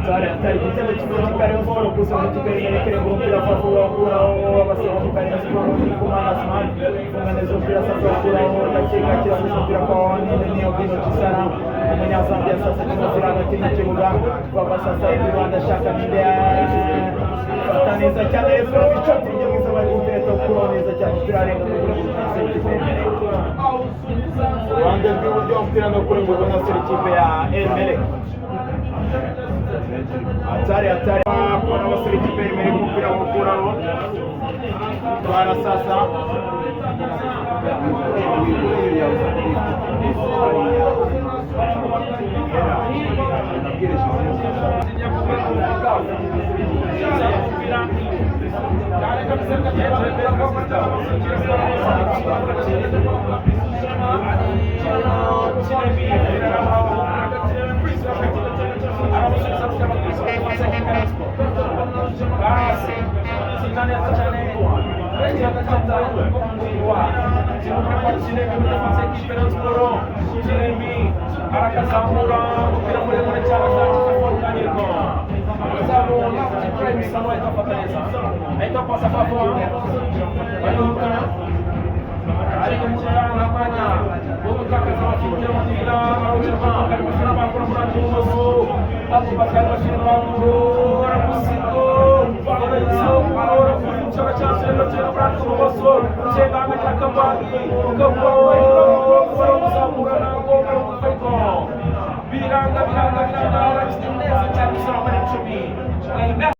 Atari igitego cy'ikipe ya Rayon Sports gusa mu Kigali yerekeye umupira kwa Furaho abasore mu Kigali Sport ni kumana Asmani funganiza umupira sasa Furaho ndakiga kirasa umupira kwa Wani niyo bino kisara umunyazambia sasa kimupira hagati mu kibuga kwa sasa Rwanda shaka ninde ataneza cyane Efro bico tujye mwiza bari umupira kuro neza cyane umupira arenga mu kipe Rwanda bw'uburyo umupira no kuri ngo na ikipe ya Emelec Atari kwa wasiri kipe imbere kumupira w'Furaho Rwanda sasa Então passa para fora. Vai lutar. Aí vamos lá na manhã. Vamos cá que essa aqui tem uma tira, a última, quero mostrar para procurar de novo. A bomba cai no chão, ora possível. Para isso, para ora por chama chance, não tira para tu você. Chega a meter campanha, campo, vamos a mudar na boca, vai com. Viranga, ora que tem nessa chance, só para subir.